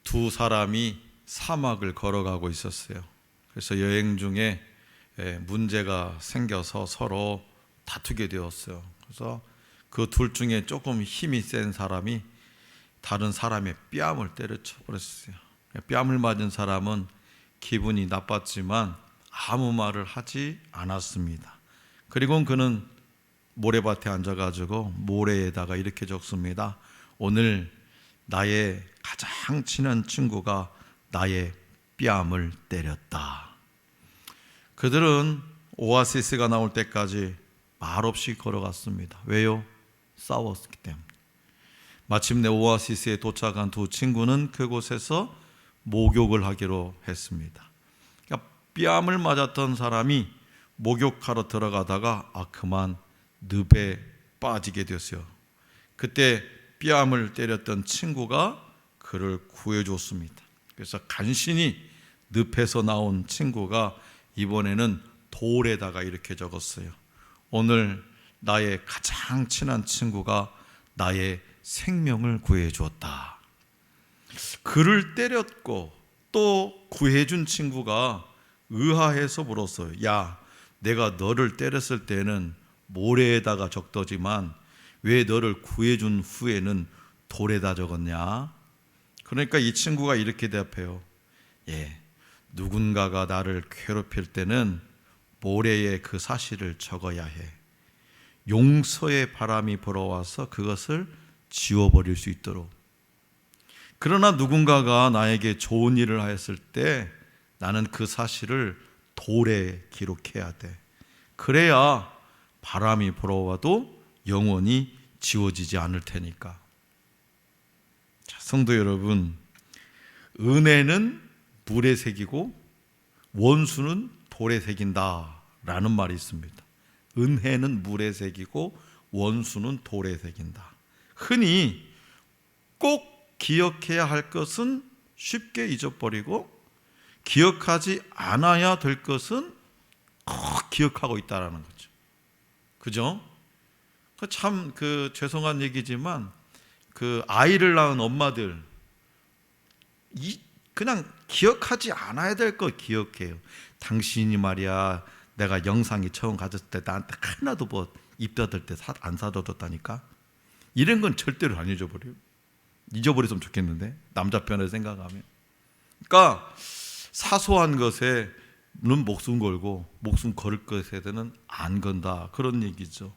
두 사람이 사막을 걸어가고 있었어요. 그래서 여행 중에 문제가 생겨서 서로 다투게 되었어요. 그래서 그 둘 중에 조금 힘이 센 사람이 다른 사람의 뺨을 때려쳐 버렸어요. 뺨을 맞은 사람은 기분이 나빴지만 아무 말을 하지 않았습니다. 그리고 그는 모래밭에 앉아가지고 모래에다가 이렇게 적습니다. 오늘 나의 가장 친한 친구가 나의 뺨을 때렸다. 그들은 오아시스가 나올 때까지 말없이 걸어갔습니다. 왜요? 싸웠기 때문에. 마침내 오아시스에 도착한 두 친구는 그곳에서 목욕을 하기로 했습니다. 그러니까 뺨을 맞았던 사람이 목욕하러 들어가다가 그만 늪에 빠지게 됐어요. 그때 뺨을 때렸던 친구가 그를 구해줬습니다. 그래서 간신히 늪에서 나온 친구가 이번에는 돌에다가 이렇게 적었어요. 오늘 나의 가장 친한 친구가 나의 생명을 구해주었다. 그를 때렸고 또 구해준 친구가 의아해서 물었어요. 야, 내가 너를 때렸을 때는 모래에다가 적더지만 왜 너를 구해준 후에는 돌에다 적었냐? 그러니까 이 친구가 이렇게 대답해요. 누군가가 나를 괴롭힐 때는 모래에 그 사실을 적어야 해. 용서의 바람이 불어와서 그것을 지워버릴 수 있도록. 그러나 누군가가 나에게 좋은 일을 하였을 때 나는 그 사실을 돌에 기록해야 돼. 그래야 바람이 불어와도 영원히 지워지지 않을 테니까. 자, 성도 여러분, 은혜는 물에 새기고 원수는 돌에 새긴다 라는 말이 있습니다. 은혜는 물에 새기고 원수는 돌에 새긴다. 흔히 꼭 기억해야 할 것은 쉽게 잊어버리고 기억하지 않아야 될 것은 꼭 기억하고 있다라는 거죠. 그죠? 참 죄송한 얘기지만 아이를 낳은 엄마들 그냥 기억하지 않아야 될 거 기억해요. 당신이 말이야, 내가 영상이 처음 가졌을 때 나한테 하나도 입 닫을 때 안 사줘줬다니까. 이런 건 절대로 안 잊어버려요. 잊어버렸으면 좋겠는데, 남자 편을 생각하면. 그러니까 사소한 것에는 목숨 걸고 목숨 걸을 것에는 안 건다, 그런 얘기죠.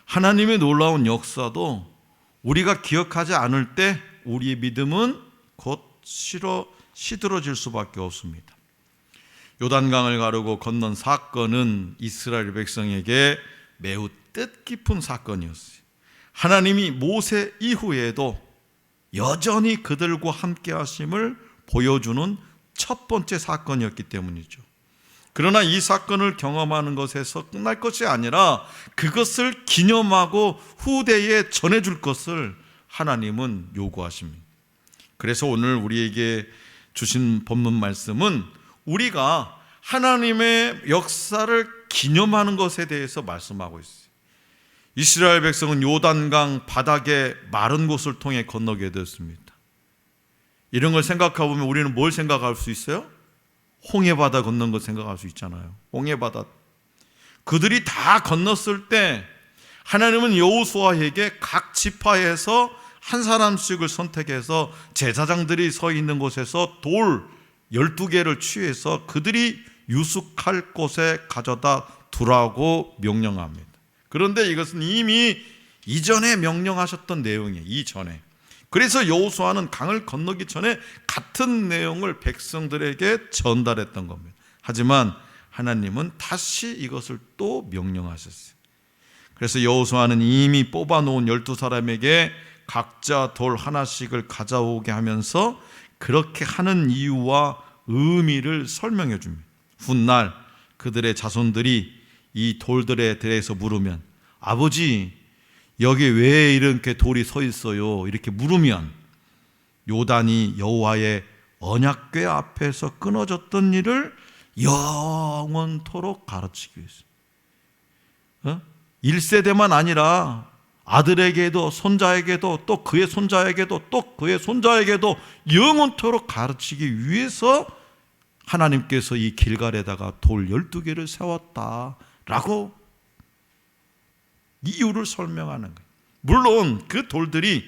하나님의 놀라운 역사도 우리가 기억하지 않을 때 우리의 믿음은 곧 시들어질 수밖에 없습니다. 요단강을 가르고 건넌 사건은 이스라엘 백성에게 매우 뜻깊은 사건이었어요. 하나님이 모세 이후에도 여전히 그들과 함께 하심을 보여주는 첫 번째 사건이었기 때문이죠. 그러나 이 사건을 경험하는 것에서 끝날 것이 아니라 그것을 기념하고 후대에 전해줄 것을 하나님은 요구하십니다. 그래서 오늘 우리에게 주신 본문 말씀은 우리가 하나님의 역사를 기념하는 것에 대해서 말씀하고 있어요. 이스라엘 백성은 요단강 바닥에 마른 곳을 통해 건너게 되었습니다. 이런 걸 생각해보면 우리는 뭘 생각할 수 있어요? 홍해바다 건넌 것 생각할 수 있잖아요. 홍해바다. 그들이 다 건넜을 때 하나님은 여호수아에게 각 지파에서 한 사람씩을 선택해서 제사장들이 서 있는 곳에서 돌 12개를 취해서 그들이 유숙할 곳에 가져다 두라고 명령합니다. 그런데 이것은 이미 이전에 명령하셨던 내용이에요. 이전에. 그래서 여호수아는 강을 건너기 전에 같은 내용을 백성들에게 전달했던 겁니다. 하지만 하나님은 다시 이것을 또 명령하셨어요. 그래서 여호수아는 이미 뽑아놓은 12사람에게 각자 돌 하나씩을 가져오게 하면서 그렇게 하는 이유와 의미를 설명해 줍니다. 훗날 그들의 자손들이 이 돌들에 대해서 물으면 아버지, 여기 왜 이렇게 돌이 서 있어요? 이렇게 물으면 요단이 여호와의 언약궤 앞에서 끊어졌던 일을 영원토록 가르치기 위해서 1세대만 아니라 아들에게도 손자에게도 또 그의 손자에게도 또 그의 손자에게도 영원토록 가르치기 위해서 하나님께서 이 길갈에다가 돌 12개를 세웠다라고 이유를 설명하는 거예요. 물론 그 돌들이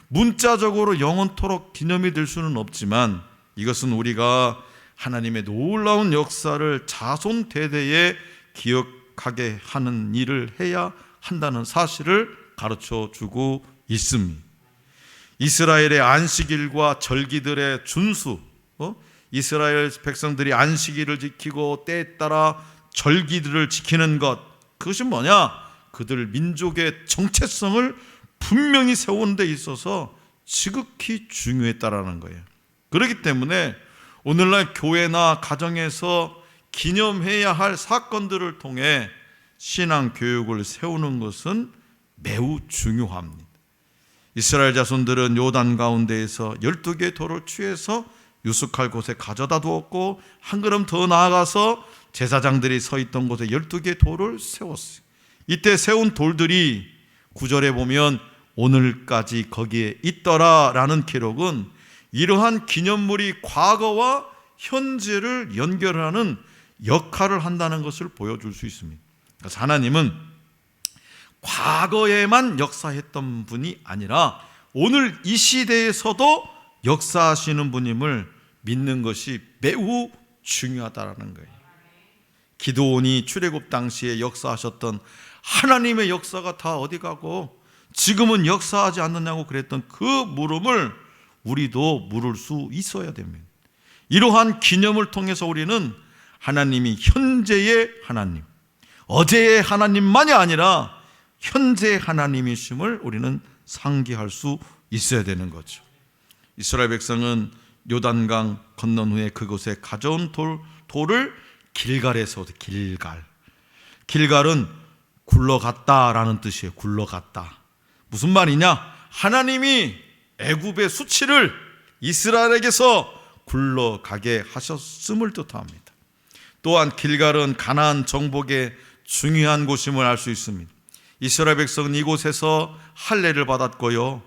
문자적으로 영원토록 기념이 될 수는 없지만 이것은 우리가 하나님의 놀라운 역사를 자손 대대에 기억하게 하는 일을 해야 한다는 사실을 가르쳐 주고 있습니다. 이스라엘의 안식일과 절기들의 준수, 이스라엘 백성들이 안식일을 지키고 때에 따라 절기들을 지키는 것, 그것이 뭐냐? 그들 민족의 정체성을 분명히 세우는 데 있어서 지극히 중요했다라는 거예요. 그렇기 때문에 오늘날 교회나 가정에서 기념해야 할 사건들을 통해 신앙 교육을 세우는 것은 매우 중요합니다. 이스라엘 자손들은 요단 가운데에서 12개의 돌을 취해서 유숙할 곳에 가져다 두었고 한 걸음 더 나아가서 제사장들이 서 있던 곳에 12개의 돌을 세웠어요. 이때 세운 돌들이 9절에 보면 오늘까지 거기에 있더라라는 기록은 이러한 기념물이 과거와 현재를 연결하는 역할을 한다는 것을 보여줄 수 있습니다. 그래서 하나님은 과거에만 역사했던 분이 아니라 오늘 이 시대에서도 역사하시는 분임을 믿는 것이 매우 중요하다는 거예요. 기드온이 출애굽 당시에 역사하셨던 하나님의 역사가 다 어디 가고 지금은 역사하지 않느냐고 그랬던 그 물음을 우리도 물을 수 있어야 됩니다. 이러한 기념을 통해서 우리는 하나님이 현재의 하나님, 어제의 하나님만이 아니라 현재의 하나님이심을 우리는 상기할 수 있어야 되는 거죠. 이스라엘 백성은 요단강 건넌 후에 그곳에 가져온 돌을 길갈에서, 길갈은 굴러갔다라는 뜻이에요. 굴러갔다. 무슨 말이냐? 하나님이 애굽의 수치를 이스라엘에게서 굴러가게 하셨음을 뜻합니다. 또한 길갈은 가나안 정복의 중요한 곳임을 알 수 있습니다. 이스라엘 백성은 이곳에서 할례를 받았고요,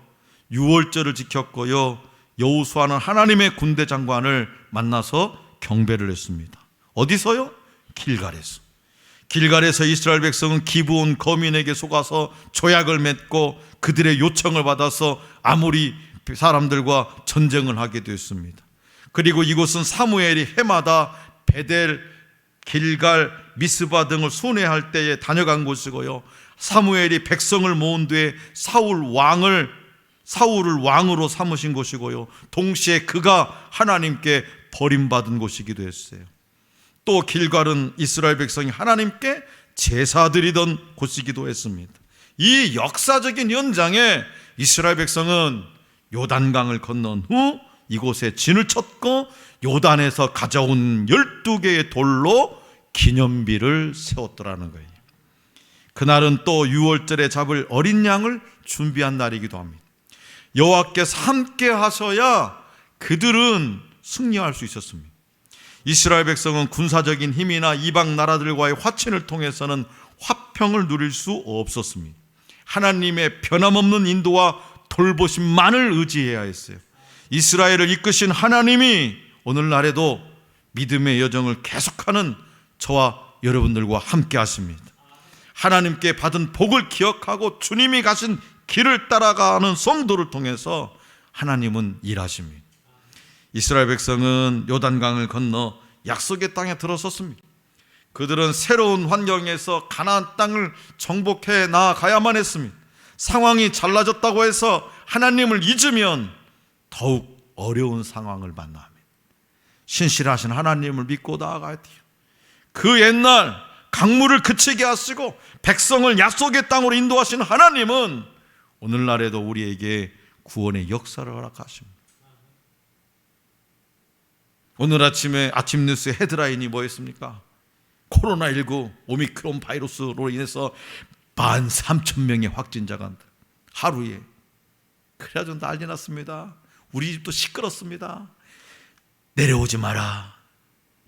유월절을 지켰고요, 여호수아는 하나님의 군대 장관을 만나서 경배를 했습니다. 어디서요? 길갈에서. 길갈에서 이스라엘 백성은 기브온 거민에게 속아서 조약을 맺고 그들의 요청을 받아서 아모리 사람들과 전쟁을 하게 되었습니다. 그리고 이곳은 사무엘이 해마다 베델, 길갈, 미스바 등을 순회할 때에 다녀간 곳이고요, 사무엘이 백성을 모은 뒤에 사울을 왕으로 삼으신 곳이고요, 동시에 그가 하나님께 버림받은 곳이기도 했어요. 또 길갈은 이스라엘 백성이 하나님께 제사드리던 곳이기도 했습니다. 이 역사적인 현장에 이스라엘 백성은 요단강을 건넌 후 이곳에 진을 쳤고 요단에서 가져온 12개의 돌로 기념비를 세웠더라는 거예요. 그날은 또 유월절에 잡을 어린 양을 준비한 날이기도 합니다. 여호와께서 함께 하셔야 그들은 승리할 수 있었습니다. 이스라엘 백성은 군사적인 힘이나 이방 나라들과의 화친을 통해서는 화평을 누릴 수 없었습니다. 하나님의 변함없는 인도와 돌보심만을 의지해야 했어요. 이스라엘을 이끄신 하나님이 오늘날에도 믿음의 여정을 계속하는 저와 여러분들과 함께 하십니다. 하나님께 받은 복을 기억하고 주님이 가신 길을 따라가는 성도를 통해서 하나님은 일하십니다. 이스라엘 백성은 요단강을 건너 약속의 땅에 들어섰습니다. 그들은 새로운 환경에서 가나안 땅을 정복해 나아가야만 했습니다. 상황이 달라졌다고 해서 하나님을 잊으면 더욱 어려운 상황을 만납니다. 신실하신 하나님을 믿고 나아가야 돼요. 그 옛날 강물을 그치게 하시고 백성을 약속의 땅으로 인도하신 하나님은 오늘날에도 우리에게 구원의 역사를 허락하십니다. 오늘 아침에 아침 뉴스 헤드라인이 뭐였습니까? 코로나19 오미크론 바이러스로 인해서 13,000명의 확진자가 하루에. 그래가지고 난리 났습니다. 우리 집도 시끄럽습니다. 내려오지 마라.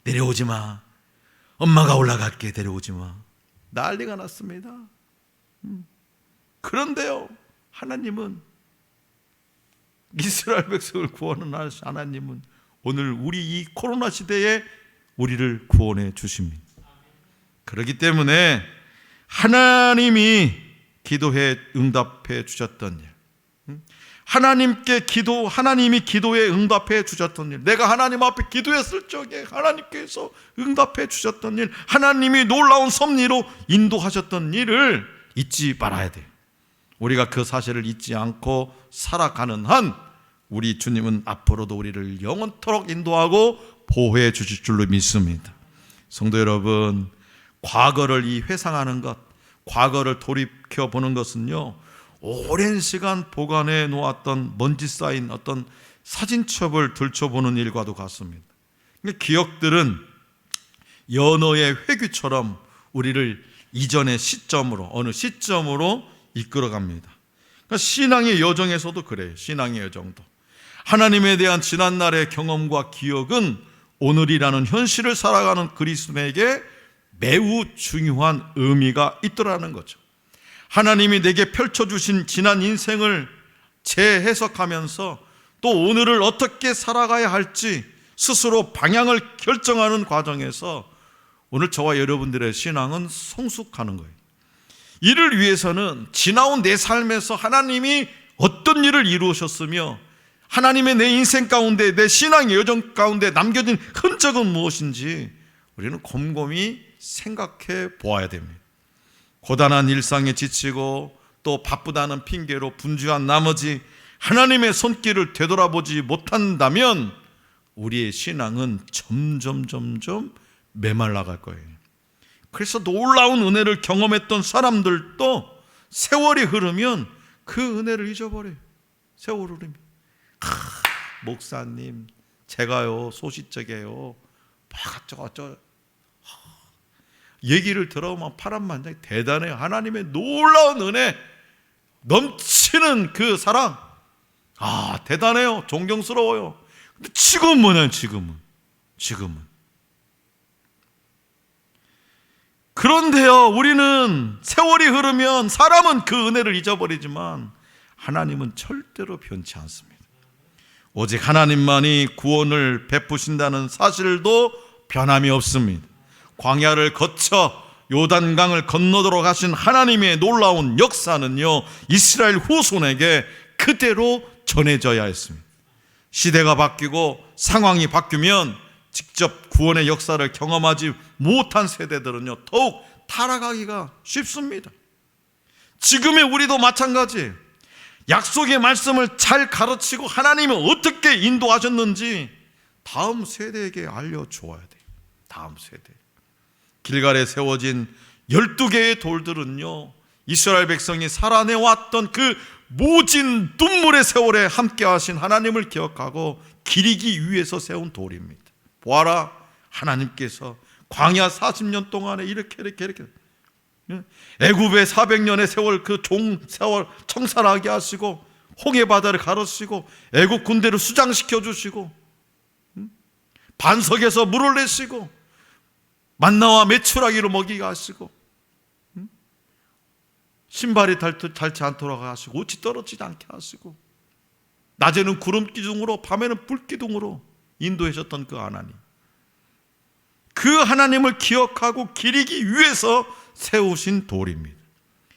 내려오지 마. 엄마가 올라갈게. 내려오지 마. 난리가 났습니다. 그런데요, 하나님은, 이스라엘 백성을 구원하는 하나님은 오늘 우리 이 코로나 시대에 우리를 구원해 주십니다. 그렇기 때문에 하나님이 기도에 응답해 주셨던 일, 하나님이 기도에 응답해 주셨던 일, 내가 하나님 앞에 기도했을 적에 하나님께서 응답해 주셨던 일, 하나님이 놀라운 섭리로 인도하셨던 일을 잊지 말아야 돼요. 우리가 그 사실을 잊지 않고 살아가는 한 우리 주님은 앞으로도 우리를 영원토록 인도하고 보호해 주실 줄로 믿습니다. 성도 여러분, 과거를 회상하는 것, 과거를 돌이켜보는 것은요, 오랜 시간 보관해 놓았던 먼지 쌓인 어떤 사진첩을 들춰보는 일과도 같습니다. 기억들은 연어의 회귀처럼 우리를 이전의 시점으로, 어느 시점으로 이끌어갑니다. 그러니까 신앙의 여정에서도 그래요. 신앙의 여정도 하나님에 대한 지난날의 경험과 기억은 오늘이라는 현실을 살아가는 그리스도인에게 매우 중요한 의미가 있더라는 거죠. 하나님이 내게 펼쳐주신 지난 인생을 재해석하면서 또 오늘을 어떻게 살아가야 할지 스스로 방향을 결정하는 과정에서 오늘 저와 여러분들의 신앙은 성숙하는 거예요. 이를 위해서는 지나온 내 삶에서 하나님이 어떤 일을 이루셨으며 하나님의 내 인생 가운데, 내 신앙의 여정 가운데 남겨진 흔적은 무엇인지 우리는 곰곰이 생각해 보아야 됩니다. 고단한 일상에 지치고 또 바쁘다는 핑계로 분주한 나머지 하나님의 손길을 되돌아보지 못한다면 우리의 신앙은 점점 메말라갈 거예요. 그래서 놀라운 은혜를 경험했던 사람들도 세월이 흐르면 그 은혜를 잊어버려요. 세월이 흐르면 목사님 제가요 소시적이에요 어쩌고 얘기를 들어보면 파란만장이 대단해요. 하나님의 놀라운 은혜, 넘치는 그 사랑, 대단해요. 존경스러워요. 근데 지금은 뭐냐면 지금은 그런데요, 우리는 세월이 흐르면 사람은 그 은혜를 잊어버리지만 하나님은 절대로 변치 않습니다. 오직 하나님만이 구원을 베푸신다는 사실도 변함이 없습니다. 광야를 거쳐 요단강을 건너도록 하신 하나님의 놀라운 역사는요, 이스라엘 후손에게 그대로 전해져야 했습니다. 시대가 바뀌고 상황이 바뀌면 직접 구원의 역사를 경험하지 못한 세대들은요, 더욱 타락하기가 쉽습니다. 지금의 우리도 마찬가지예요. 약속의 말씀을 잘 가르치고 하나님이 어떻게 인도하셨는지 다음 세대에게 알려줘야 돼요. 다음 세대. 길갈에 세워진 12개의 돌들은요, 이스라엘 백성이 살아내왔던 그 모진 눈물의 세월에 함께 하신 하나님을 기억하고 기리기 위해서 세운 돌입니다. 보아라, 하나님께서 광야 40년 동안에 이렇게 애굽의 400년의 세월, 그 세월 청산하게 하시고 홍해 바다를 가르시고 애굽 군대를 수장시켜 주시고 반석에서 물을 내시고 만나와 메추라기로 먹이게 하시고 신발이 닳지 않도록 하시고 옷이 떨어지지 않게 하시고 낮에는 구름 기둥으로 밤에는 불 기둥으로 인도하셨던 그 하나님, 그 하나님을 기억하고 기리기 위해서 세우신 돌입니다.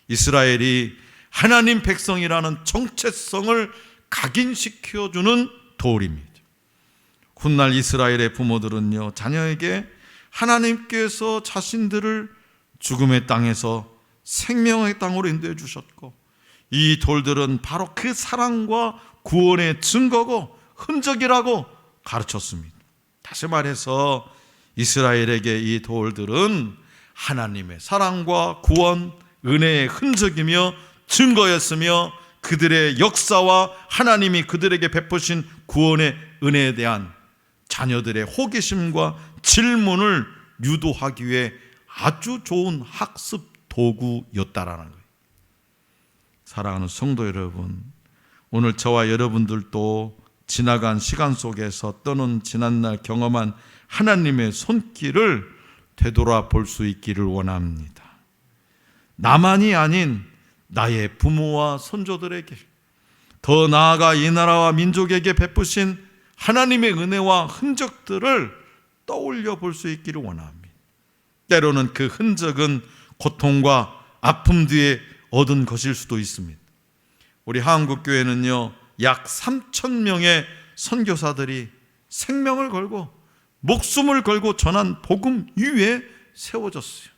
이스라엘이 하나님 백성이라는 정체성을 각인시켜주는 돌입니다. 훗날 이스라엘의 부모들은요, 자녀에게 하나님께서 자신들을 죽음의 땅에서 생명의 땅으로 인도해 주셨고, 이 돌들은 바로 그 사랑과 구원의 증거고 흔적이라고 가르쳤습니다. 다시 말해서 이스라엘에게 이 돌들은 하나님의 사랑과 구원, 은혜의 흔적이며 증거였으며 그들의 역사와 하나님이 그들에게 베푸신 구원의 은혜에 대한 자녀들의 호기심과 질문을 유도하기 위해 아주 좋은 학습 도구였다라는 거예요. 사랑하는 성도 여러분, 오늘 저와 여러분들도 지나간 시간 속에서 떠는 지난날 경험한 하나님의 손길을 되돌아볼 수 있기를 원합니다. 나만이 아닌 나의 부모와 손조들에게, 더 나아가 이 나라와 민족에게 베푸신 하나님의 은혜와 흔적들을 떠올려 볼 수 있기를 원합니다. 때로는 그 흔적은 고통과 아픔 뒤에 얻은 것일 수도 있습니다. 우리 한국교회는요, 약 3,000명의 선교사들이 생명을 걸고 목숨을 걸고 전한 복음 위에 세워졌어요.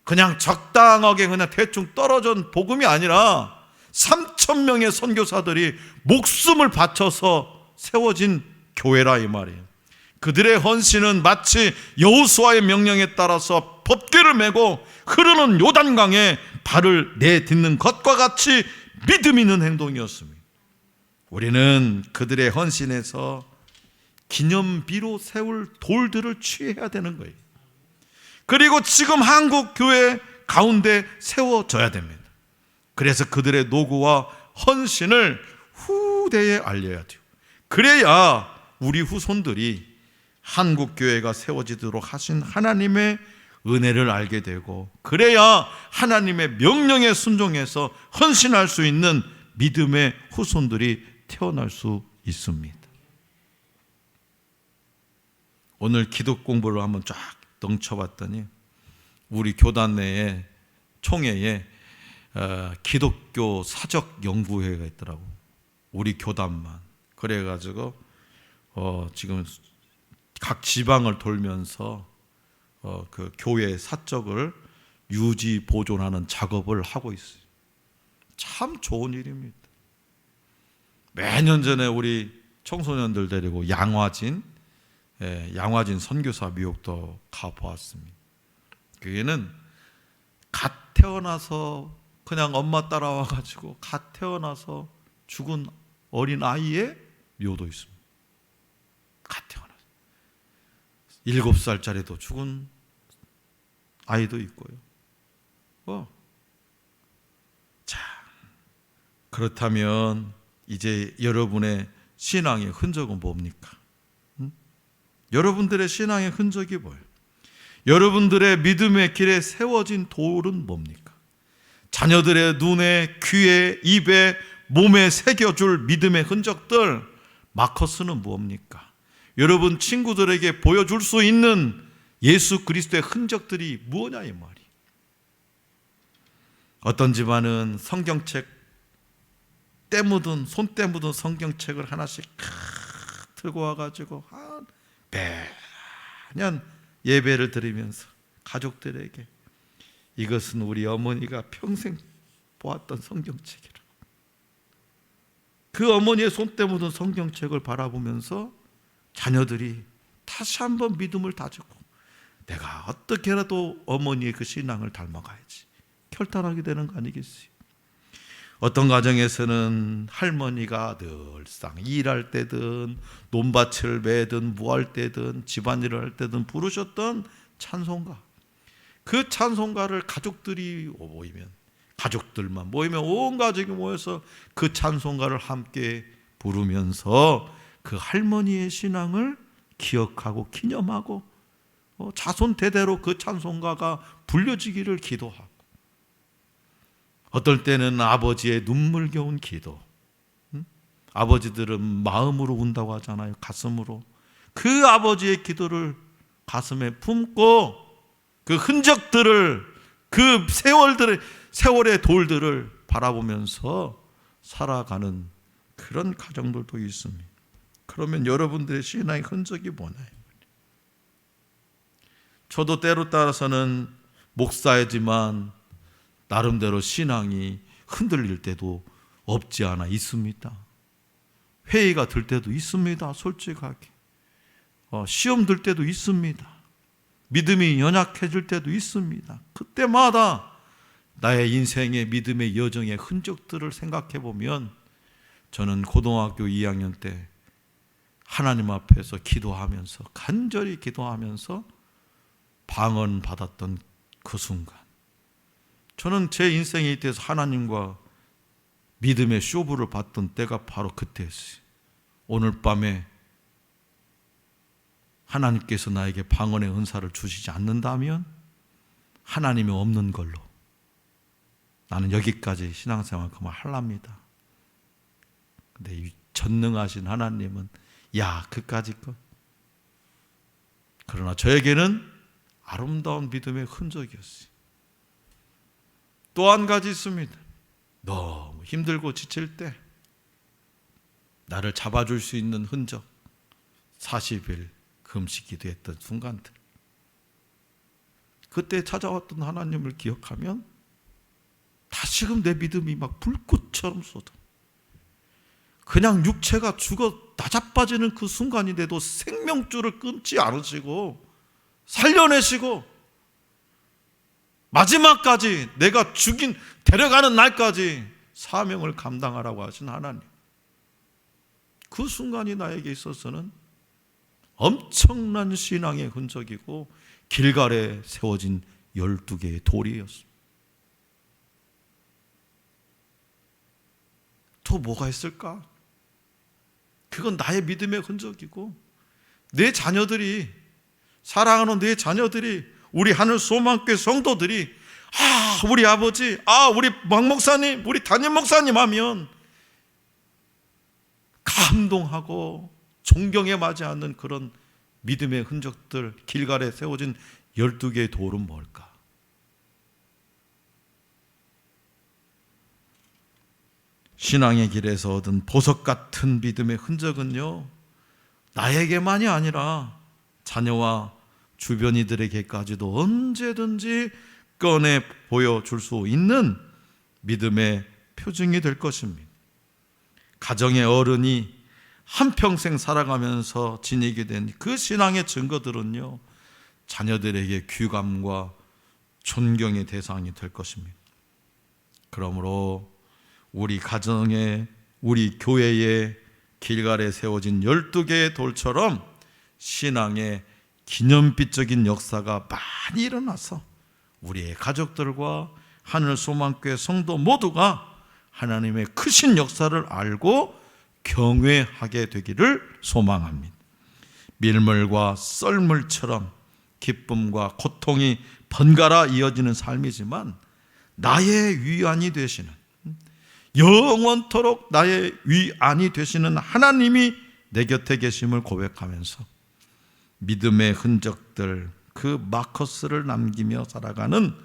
그냥 적당하게 그냥 대충 떨어진 복음이 아니라 3,000명의 선교사들이 목숨을 바쳐서 세워진 교회라 이 말이에요. 그들의 헌신은 마치 여호수아의 명령에 따라서 법궤를 메고 흐르는 요단강에 발을 내딛는 것과 같이 믿음 있는 행동이었습니다. 우리는 그들의 헌신에서 기념비로 세울 돌들을 취해야 되는 거예요. 그리고 지금 한국 교회 가운데 세워져야 됩니다. 그래서 그들의 노고와 헌신을 후대에 알려야 돼요. 그래야 우리 후손들이 한국 교회가 세워지도록 하신 하나님의 은혜를 알게 되고, 그래야 하나님의 명령에 순종해서 헌신할 수 있는 믿음의 후손들이 태어날 수 있습니다. 오늘 기독 공부를 한번 쫙 넘쳐봤더니 우리 교단 내에 총회에 기독교 사적 연구회가 있더라고. 우리 교단만. 그래가지고 지금 각 지방을 돌면서 그 교회 사적을 유지 보존하는 작업을 하고 있어요. 참 좋은 일입니다. 매년 전에 우리 청소년들 데리고 양화진 선교사 미혹도 가보았습니다. 그게는 갓 태어나서 그냥 엄마 따라와가지고 갓 태어나서 죽은 어린 아이의 묘도 있습니다. 갓 태어나서 7살짜리도 죽은 아이도 있고요. 자, 그렇다면 이제 여러분의 신앙의 흔적은 뭡니까? 여러분들의 신앙의 흔적이 뭐예요? 여러분들의 믿음의 길에 세워진 돌은 뭡니까? 자녀들의 눈에, 귀에, 입에, 몸에 새겨줄 믿음의 흔적들, 마커스는 뭡니까? 여러분 친구들에게 보여줄 수 있는 예수 그리스도의 흔적들이 뭐냐 이 말이. 어떤 집안은 성경책 손때 묻은 성경책을 하나씩 들고 와가지고 매년 예배를 드리면서 가족들에게 이것은 우리 어머니가 평생 보았던 성경책이라. 그 어머니의 손때 묻은 성경책을 바라보면서 자녀들이 다시 한번 믿음을 다지고 내가 어떻게라도 어머니의 그 신앙을 닮아가야지 결단하게 되는 거 아니겠어요? 어떤 가정에서는 할머니가 늘상 일할 때든 논밭을 매든 무할 때든 집안일을 할 때든 부르셨던 찬송가, 그 찬송가를 가족들만 모이면 온 가족이 모여서 그 찬송가를 함께 부르면서 그 할머니의 신앙을 기억하고 기념하고 자손 대대로 그 찬송가가 불려지기를 기도하고, 어떨 때는 아버지의 눈물겨운 기도, 아버지들은 마음으로 운다고 하잖아요. 가슴으로. 그 아버지의 기도를 가슴에 품고 그 흔적들을, 그 세월의 돌들을 바라보면서 살아가는 그런 가정들도 있습니다. 그러면 여러분들의 신앙의 흔적이 뭐나요? 저도 때로 따라서는 목사이지만 나름대로 신앙이 흔들릴 때도 없지 않아 있습니다. 회의가 들 때도 있습니다. 솔직하게. 시험 들 때도 있습니다. 믿음이 연약해질 때도 있습니다. 그때마다 나의 인생의 믿음의 여정의 흔적들을 생각해 보면 저는 고등학교 2학년 때 하나님 앞에서 기도하면서, 간절히 기도하면서 방언 받았던 그 순간, 저는 제 인생에 대해서 하나님과 믿음의 쇼부를 받던 때가 바로 그때였어요. 오늘 밤에 하나님께서 나에게 방언의 은사를 주시지 않는다면 하나님이 없는 걸로, 나는 여기까지 신앙생활 그만 하랍니다. 근데 이 전능하신 하나님은 야 그까짓 것. 그러나 저에게는 아름다운 믿음의 흔적이었어요. 또 한 가지 있습니다. 너무 힘들고 지칠 때 나를 잡아줄 수 있는 흔적. 40일 금식 기도했던 순간들. 그때 찾아왔던 하나님을 기억하면 다시금 내 믿음이 막 불꽃처럼 쏟아. 그냥 육체가 죽어 나자빠지는 그 순간인데도 생명줄을 끊지 않으시고 살려내시고 마지막까지 내가 데려가는 날까지 사명을 감당하라고 하신 하나님. 그 순간이 나에게 있어서는 엄청난 신앙의 흔적이고 길갈에 세워진 12개의 돌이었습니다. 또 뭐가 있을까? 그건 나의 믿음의 흔적이고 내 자녀들이, 사랑하는 내 자녀들이, 우리 하늘 소망교회 성도들이 우리 아버지, 우리 막 목사님, 우리 담임 목사님 하면 감동하고 존경에 맞이하는 그런 믿음의 흔적들, 길갈에 세워진 12개의 돌은 뭘까? 신앙의 길에서 얻은 보석 같은 믿음의 흔적은요, 나에게만이 아니라 자녀와 주변 이들에게까지도 언제든지 꺼내 보여줄 수 있는 믿음의 표징이 될 것입니다. 가정의 어른이 한평생 살아가면서 지니게 된 그 신앙의 증거들은요, 자녀들에게 귀감과 존경의 대상이 될 것입니다. 그러므로 우리 가정에, 우리 교회에 길갈에 세워진 12개의 돌처럼 신앙의 기념비적인 역사가 많이 일어나서 우리의 가족들과 하늘 소망교회 성도 모두가 하나님의 크신 역사를 알고 경외하게 되기를 소망합니다. 밀물과 썰물처럼 기쁨과 고통이 번갈아 이어지는 삶이지만 나의 위안이 되시는, 영원토록 나의 위안이 되시는 하나님이 내 곁에 계심을 고백하면서 믿음의 흔적들, 그 마커스를 남기며 살아가는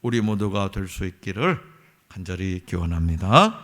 우리 모두가 될 수 있기를 간절히 기원합니다.